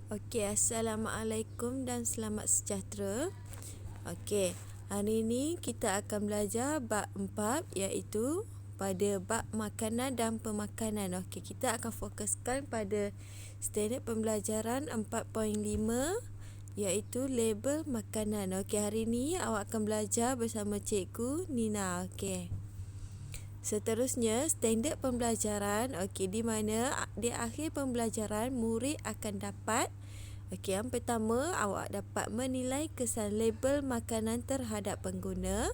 Okey, Assalamualaikum dan selamat sejahtera. Okey, hari ini kita akan belajar bab 4 iaitu pada bab makanan dan pemakanan. Okey, kita akan fokuskan pada standard pembelajaran 4.5 iaitu label makanan. Okey, hari ini awak akan belajar bersama Cikgu Nina. Okey. Seterusnya, standard pembelajaran, okey, di mana di akhir pembelajaran murid akan dapat, okey, yang pertama awak dapat menilai kesan label makanan terhadap pengguna.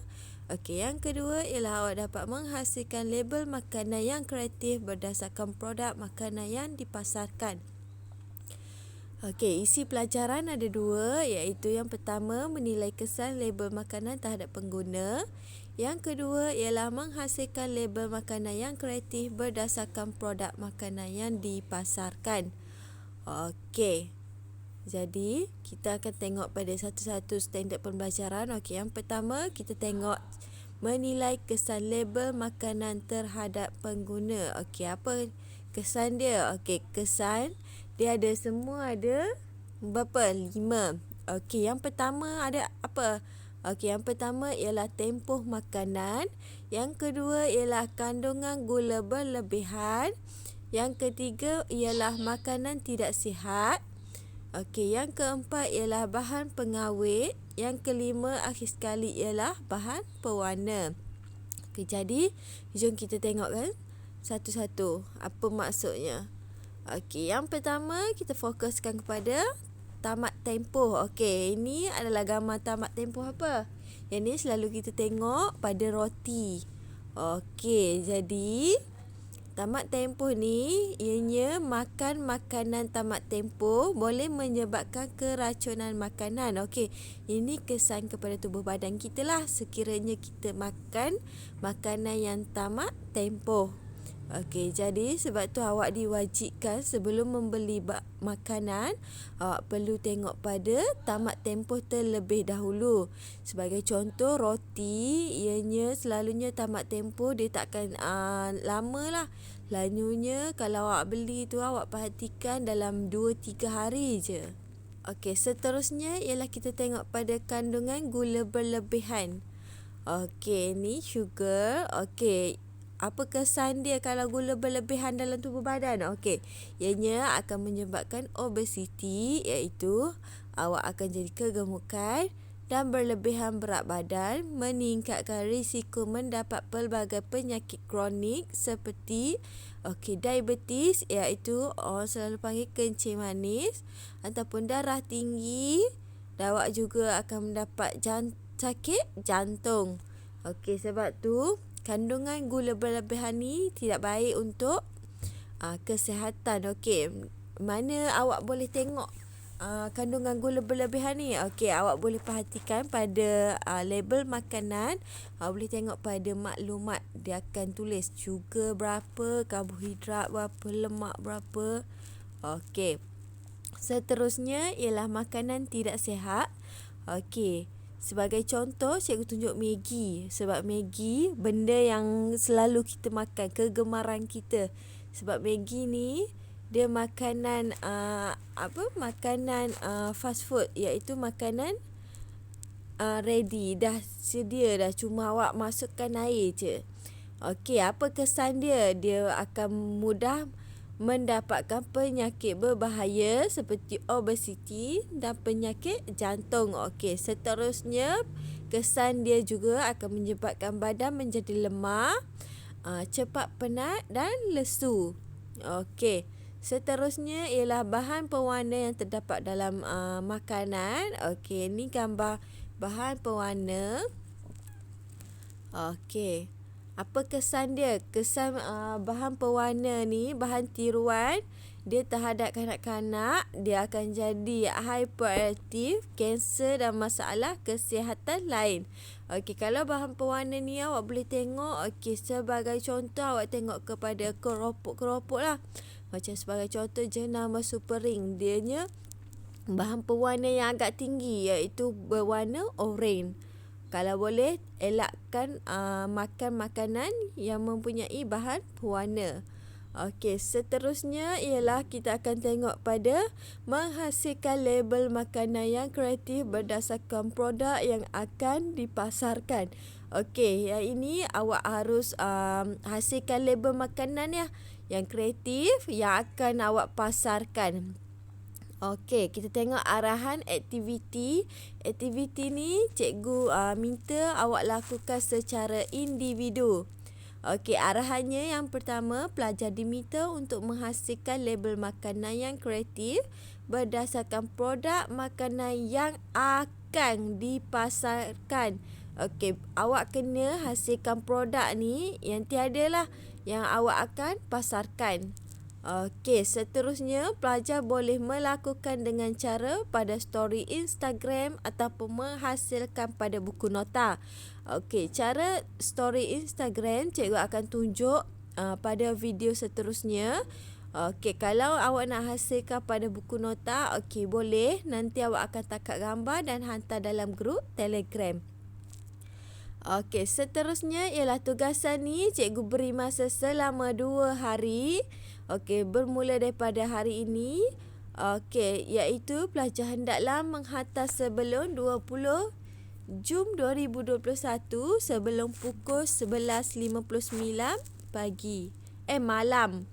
Okey, yang kedua ialah awak dapat menghasilkan label makanan yang kreatif berdasarkan produk makanan yang dipasarkan. Okey, isi pelajaran ada dua, iaitu yang pertama menilai kesan label makanan terhadap pengguna. Yang kedua ialah menghasilkan label makanan yang kreatif berdasarkan produk makanan yang dipasarkan. Okey. Jadi, kita akan tengok pada satu-satu standard pembelajaran. Okey, yang pertama kita tengok menilai kesan label makanan terhadap pengguna. Okey, apa kesan dia? Okey, kesan dia ada berapa? 5. Okey, yang pertama ada apa? Okey, yang pertama ialah tempoh makanan. Yang kedua ialah kandungan gula berlebihan. Yang ketiga ialah makanan tidak sihat. Okey, yang keempat ialah bahan pengawet. Yang kelima akhir sekali ialah bahan pewarna. Okey, jadi jom kita tengok kan satu-satu apa maksudnya. Okey, yang pertama kita fokuskan kepada tamat tempoh. Okey, ini adalah gambar tamat tempoh apa? Yang ni selalu kita tengok pada roti. Okey, jadi tamat tempoh ni ianya makan makanan tamat tempoh boleh menyebabkan keracunan makanan. Okey, ini kesan kepada tubuh badan kita lah sekiranya kita makan makanan yang tamat tempoh. Okey, jadi sebab tu awak diwajibkan sebelum membeli makanan, awak perlu tengok pada tamat tempoh terlebih dahulu. Sebagai contoh, roti, ianya selalunya tamat tempoh dia takkan lama lah. Selalunya kalau awak beli tu awak perhatikan dalam 2-3 hari je. Okey, seterusnya ialah kita tengok pada kandungan gula berlebihan. Okey, ni sugar. Okey, apa kesan dia kalau gula berlebihan dalam tubuh badan? Okey, ianya akan menyebabkan obesiti, iaitu awak akan jadi kegemukan dan berlebihan berat badan, meningkatkan risiko mendapat pelbagai penyakit kronik seperti diabetes, iaitu orang selalu panggil kencing manis, ataupun darah tinggi, dan awak juga akan mendapat sakit jantung. Okey, sebab tu kandungan gula berlebihan ni tidak baik untuk kesihatan. Okey, mana awak boleh tengok kandungan gula berlebihan ni? Okey, awak boleh perhatikan pada label makanan. Awak boleh tengok pada maklumat, dia akan tulis sugar berapa, karbohidrat berapa, lemak berapa. Okey, seterusnya ialah makanan tidak sihat. Okey, sebagai contoh, cikgu tunjuk Maggi. Sebab Maggi benda yang selalu kita makan, kegemaran kita. Sebab Maggi ni dia makanan makanan fast food, iaitu makanan ready, dah sedia dah, cuma awak masukkan air je. Okey, apa kesan dia? Dia akan mudah mendapatkan penyakit berbahaya seperti obesiti dan penyakit jantung. Okey, seterusnya kesan dia juga akan menyebabkan badan menjadi lemah, cepat penat dan lesu. Okey, seterusnya ialah bahan pewarna yang terdapat dalam makanan. Okey, ni gambar bahan pewarna. Okey, apa kesan dia? Kesan bahan pewarna ni, bahan tiruan, dia terhadap kanak-kanak, dia akan jadi hyperaktif, kanser dan masalah kesihatan lain. Okey, kalau bahan pewarna ni awak boleh tengok, okey, sebagai contoh awak tengok kepada keropok-keropok lah. Macam sebagai contoh jenama Superring, dianya bahan pewarna yang agak tinggi, iaitu berwarna oranye. Kalau boleh, elakkan makan makanan yang mempunyai bahan pewarna. Okey, seterusnya ialah kita akan tengok pada menghasilkan label makanan yang kreatif berdasarkan produk yang akan dipasarkan. Okey, yang ini awak harus hasilkan label makanan ya yang kreatif yang akan awak pasarkan. Okey, kita tengok arahan aktiviti. Aktiviti ni cikgu minta awak lakukan secara individu. Okey, arahannya yang pertama, pelajar diminta untuk menghasilkan label makanan yang kreatif berdasarkan produk makanan yang akan dipasarkan. Okey, awak kena hasilkan produk ni yang tiada lah yang awak akan pasarkan. Okey, seterusnya pelajar boleh melakukan dengan cara pada story Instagram ataupun menghasilkan pada buku nota. Okey, cara story Instagram cikgu akan tunjuk pada video seterusnya. Okey, kalau awak nak hasilkan pada buku nota, okey boleh. Nanti awak akan tangkap gambar dan hantar dalam grup Telegram. Okey, seterusnya ialah tugasan ni cikgu beri masa selama 2 hari. Okey, bermula daripada hari ini. Okey, iaitu pelajar hendaklah menghantar sebelum 20 Jun 2021 sebelum pukul 11.59 pagi. Malam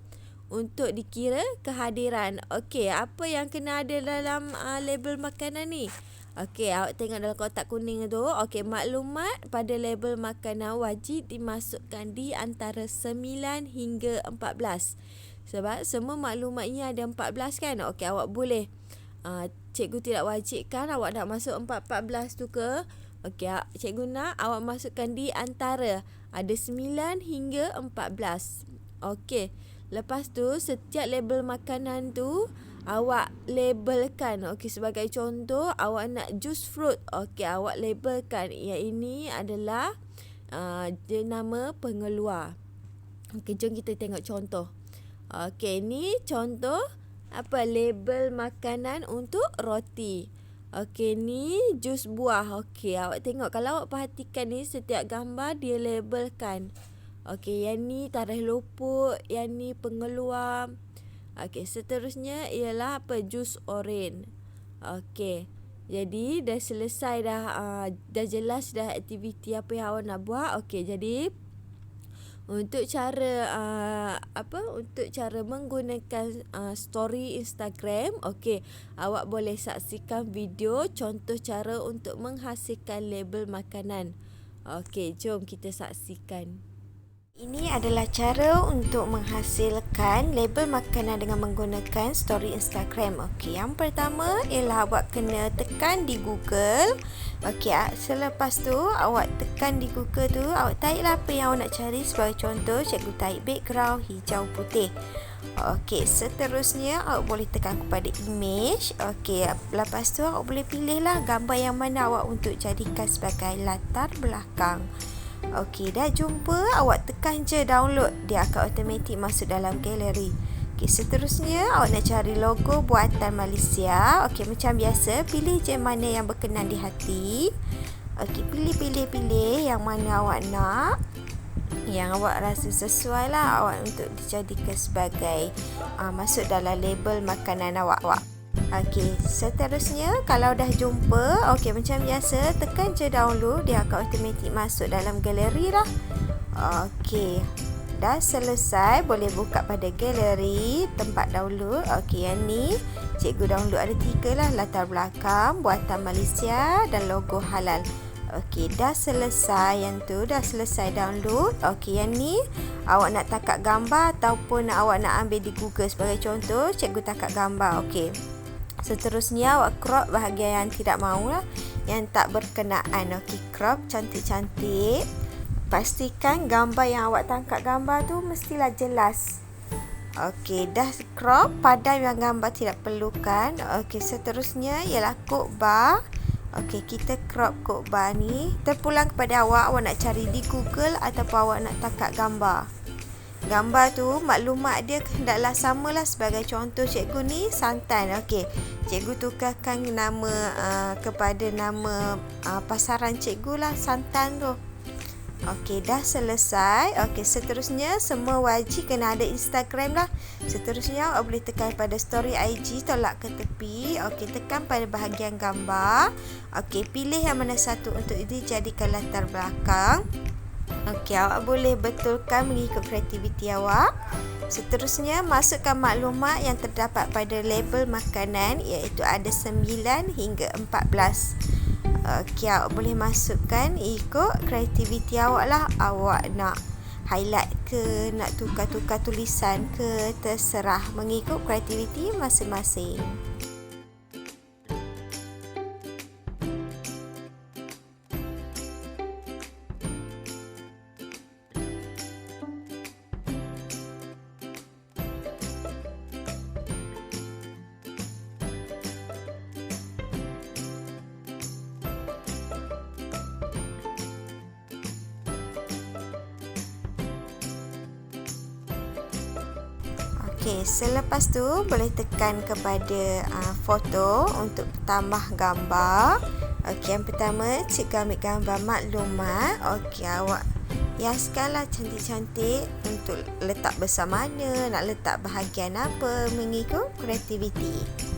untuk dikira kehadiran. Okey, apa yang kena ada dalam label makanan ni? Okey, awak tengok dalam kotak kuning tu. Okey, maklumat pada label makanan wajib dimasukkan di antara 9 hingga 14. Sebab semua maklumat ini ada 14 kan? Okey, awak boleh. Cikgu tidak wajibkan awak nak masuk 14 tu ke? Okey, cikgu nak awak masukkan di antara ada 9 hingga 14. Okey, lepas tu setiap label makanan tu awak labelkan. Okey, sebagai contoh awak nak jus fruit. Okey, awak labelkan yang ini adalah dia nama pengeluar. Okey, jom kita tengok contoh. Okey, ni contoh label makanan untuk roti. Okey, ni jus buah. Okey, awak tengok kalau awak perhatikan ni setiap gambar dia labelkan. Okey, yang ni tarikh luput, yang ni pengeluar. Okey, seterusnya ialah jus oren. Okey, jadi dah selesai dah jelas dah aktiviti apa yang awak nak buat. Okey, jadi untuk cara untuk cara menggunakan story Instagram, okey, awak boleh saksikan video contoh cara untuk menghasilkan label makanan. Okey, jom kita saksikan. Ini adalah cara untuk menghasilkan label makanan dengan menggunakan story Instagram. Okey, yang pertama ialah awak kena tekan di Google. Okey, selepas tu awak tekan di Google tu, awak typelah apa yang awak nak cari. Sebagai contoh, cikgu type background hijau putih. Okey, seterusnya awak boleh tekan kepada image. Okey, lepas tu awak boleh pilihlah gambar yang mana awak untuk jadikan sebagai latar belakang. Okey, dah jumpa, awak tekan je download, dia akan automatik masuk dalam galeri. Okey, seterusnya awak nak cari logo buatan Malaysia. Okey, macam biasa, pilih je mana yang berkenan di hati. Okey, pilih yang mana awak nak, yang awak rasa sesuai lah awak untuk dijadikan sebagai masuk dalam label makanan awak. Okey, seterusnya kalau dah jumpa, okey macam biasa, tekan je download, dia akan automatik masuk dalam galeri lah. Okey, dah selesai, boleh buka pada galeri tempat download. Okey, yang ni cikgu download ada 3 lah, latar belakang, buatan Malaysia dan logo halal. Okey, dah selesai yang tu, dah selesai download. Okey, yang ni awak nak tangkap gambar ataupun awak nak ambil di Google. Sebagai contoh, cikgu tangkap gambar. Okey, seterusnya awak crop bahagian yang tidak mahu lah, yang tak berkenaan. Okey, crop cantik-cantik. Pastikan gambar yang awak tangkap gambar tu mestilah jelas. Okey, dah crop, padam yang gambar tidak perlukan. Okey, seterusnya ialah code bar. Okey, kita crop code bar ni. Terpulang kepada awak nak cari di Google ataupun awak nak tangkap gambar. Gambar tu maklumat dia hendaklah samalah. Sebagai contoh, cikgu ni santan. Okey, cikgu tukarkan nama kepada nama pasaran cikgu lah, santan tu. Okey, dah selesai. Okey, seterusnya semua wajib kena ada Instagram lah. Seterusnya awak boleh tekan pada story IG, tolak ke tepi. Okey, tekan pada bahagian gambar. Okey, pilih yang mana satu untuk dijadikan latar belakang. Okey, awak boleh betulkan mengikut kreativiti awak. Seterusnya, masukkan maklumat yang terdapat pada label makanan, iaitu ada 9 hingga 14. Okey, awak boleh masukkan ikut kreativiti awak lah. Awak nak highlight ke, nak tukar-tukar tulisan ke, terserah mengikut kreativiti masing-masing. Okey, selepas tu boleh tekan kepada foto untuk tambah gambar. Okey, yang pertama cikgu ambil gambar maklumat. Okey, awak hiaskanlah cantik-cantik untuk letak besar mana, nak letak bahagian apa, mengikut kreativiti.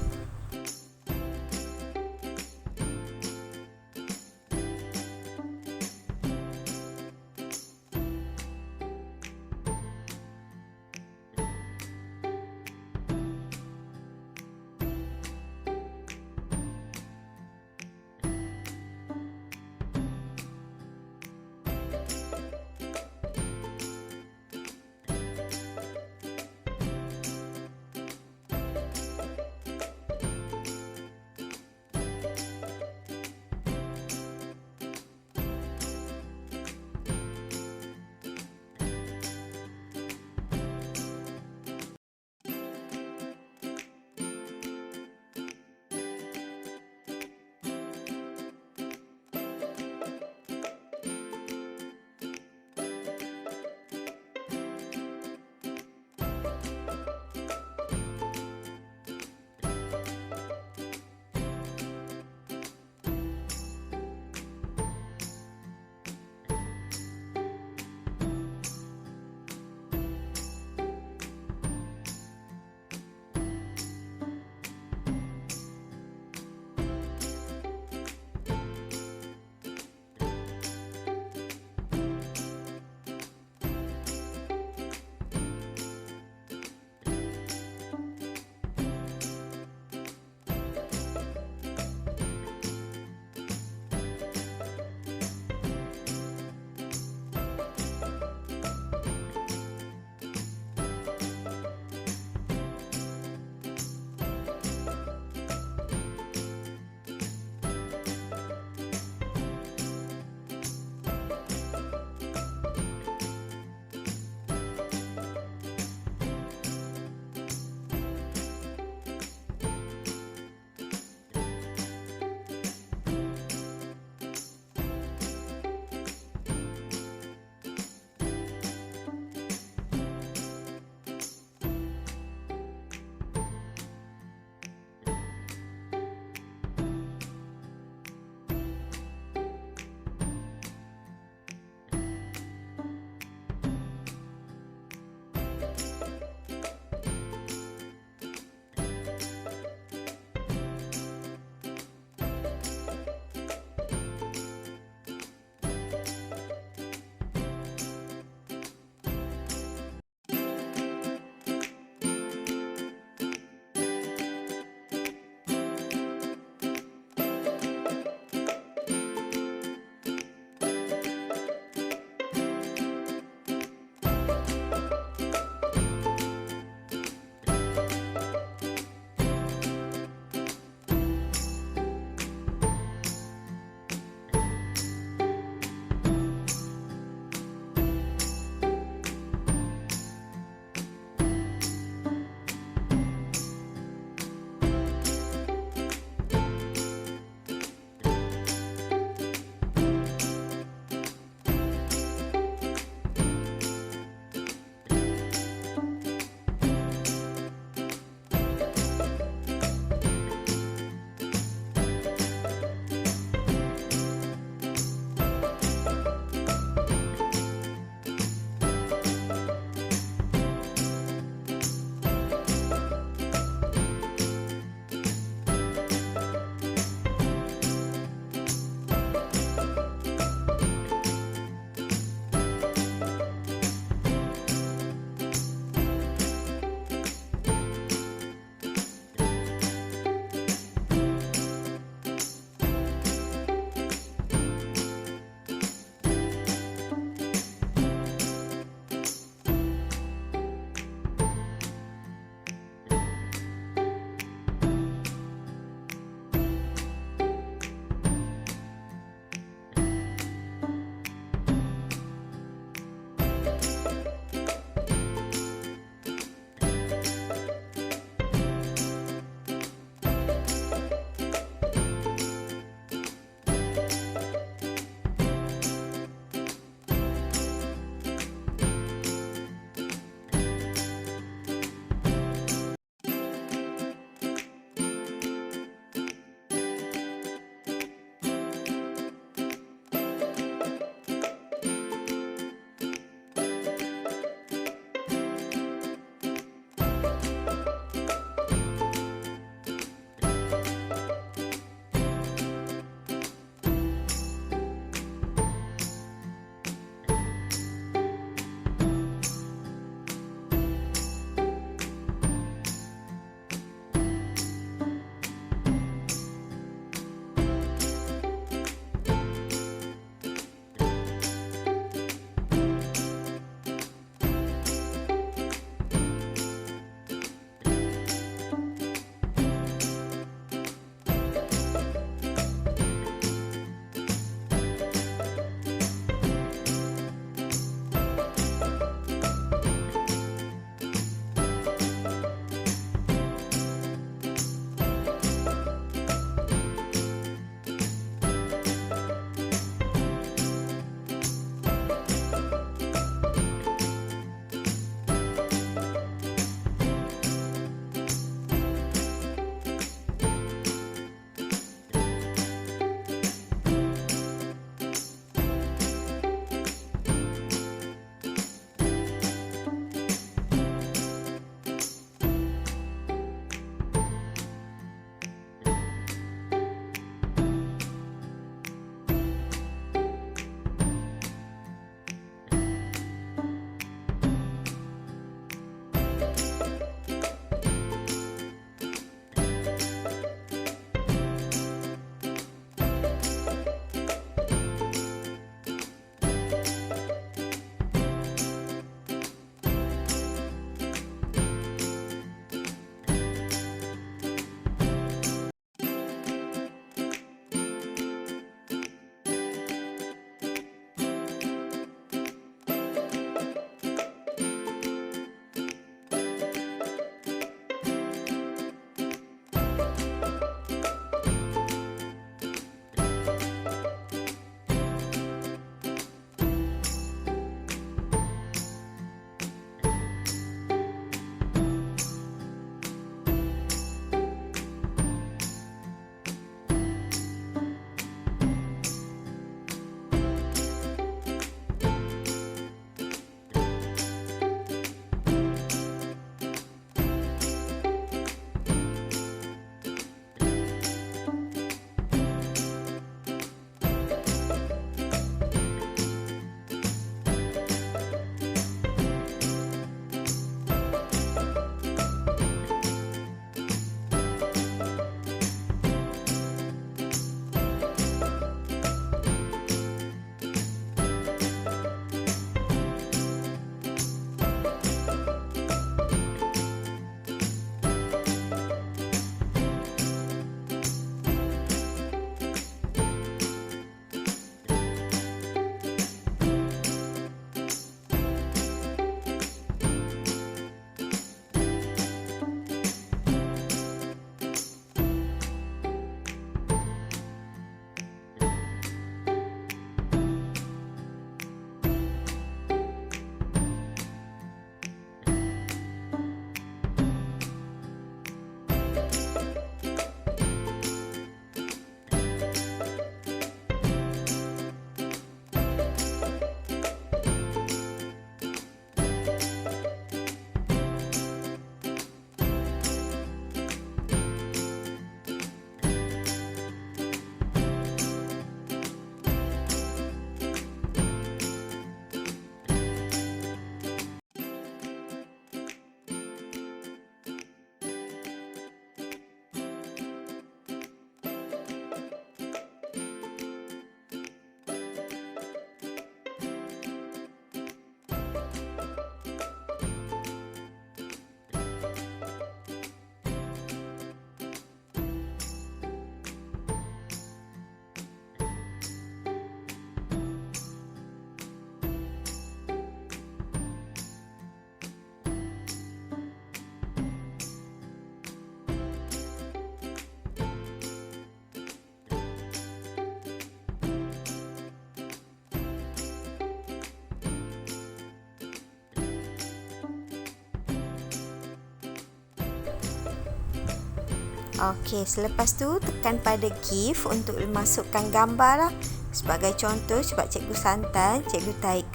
Okey, selepas tu tekan pada GIF untuk masukkan gambar lah. Sebagai contoh, sebab cikgu santan, cikgu taik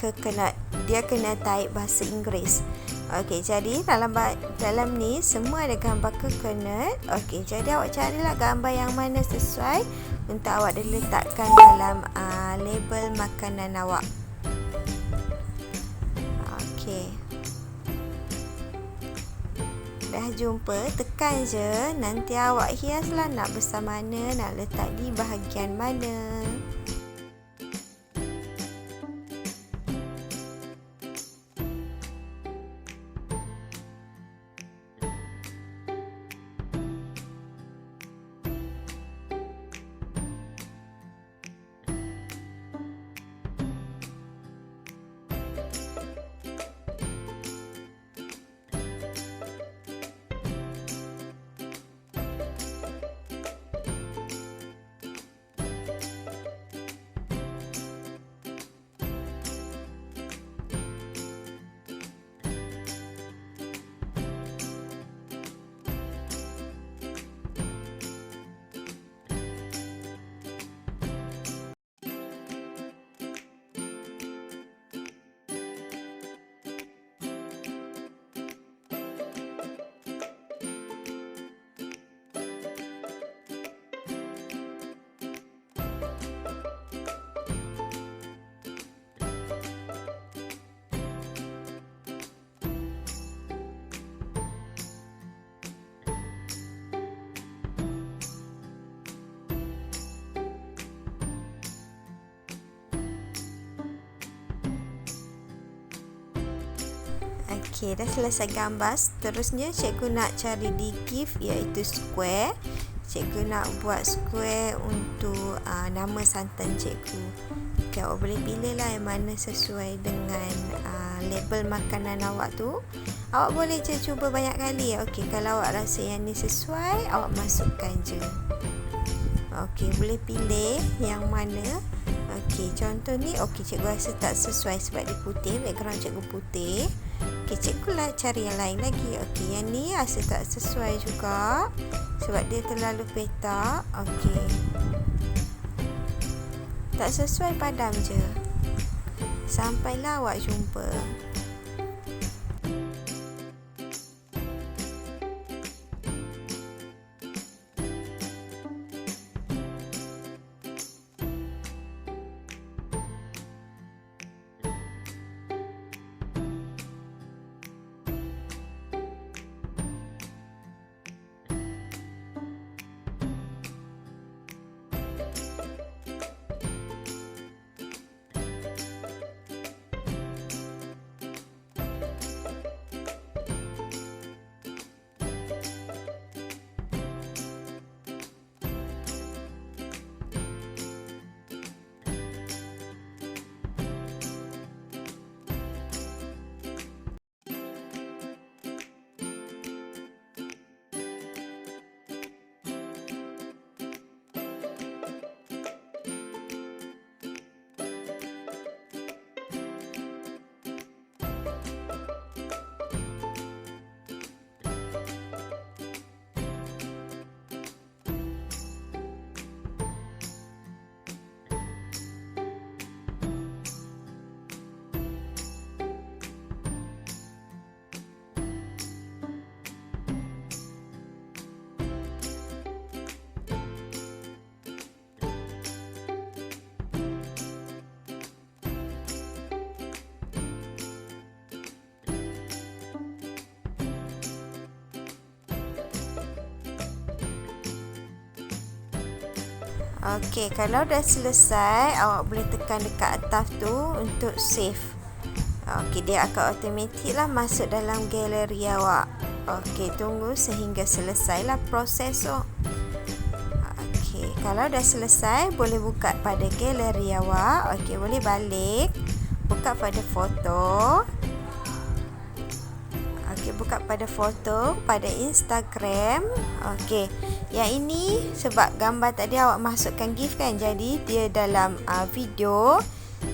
dia kena taik bahasa Inggeris. Okey, jadi dalam ni semua ada gambar coconut. Okey, jadi awak carilah gambar yang mana sesuai untuk awak diletakkan dalam label makanan awak. Okey. Dah jumpa, tekan je. Nanti awak hiaslah nak besar mana, nak letak di bahagian mana. Okey, dah selesai gambar. Seterusnya cikgu nak cari di GIF iaitu square. Cikgu nak buat square untuk nama santan cikgu. Okey, awak boleh pilih lah yang mana sesuai dengan label makanan awak tu. Awak boleh je cuba banyak kali. Okey, kalau awak rasa yang ni sesuai, awak masukkan je. Okey, boleh pilih yang mana. Okey, contoh ni, okey, cikgu rasa tak sesuai sebab dia putih, background cikgu putih. Okey, cikgu lah cari yang lain lagi. Okey, yang ni rasa tak sesuai juga sebab dia terlalu petak. Okey, tak sesuai, padam je sampailah awak jumpa. Okey, kalau dah selesai, awak boleh tekan dekat atas tu untuk save. Okey, dia akan automatik lah masuk dalam galeri awak. Okey, tunggu sehingga selesailah proses tu. Okey, kalau dah selesai, boleh buka pada galeri awak. Okey, boleh balik. Buka pada foto. Okey, buka pada foto, pada Instagram. Okey, yang ini sebab gambar tadi awak masukkan GIF kan, jadi dia dalam video.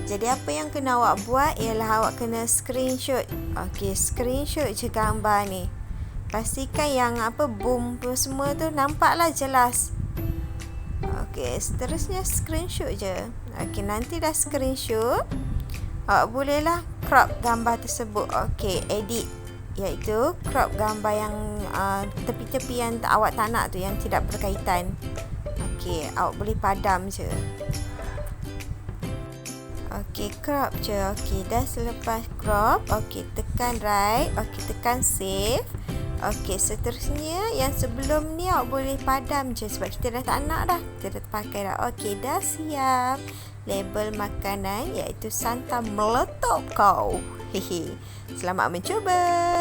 Jadi apa yang kena awak buat ialah awak kena screenshot. Okey, screenshot je gambar ni. pastikan yang boom tu semua tu nampaklah jelas. Okey, seterusnya screenshot je. Okey, nanti dah screenshot, awak bolehlah crop gambar tersebut. Okey, edit, iaitu crop gambar yang tepi-tepi yang awak tak nak tu, yang tidak berkaitan. Okey, awak boleh padam je. Okey, crop je. Okey, dah selepas crop, okey, tekan right, okey, tekan save. Okey, seterusnya yang sebelum ni awak boleh padam je sebab kita dah tak nak dah. Kita dah pakai dah. Okey, dah siap. Label makanan iaitu santan meletup kau. Hehe. Selamat mencuba.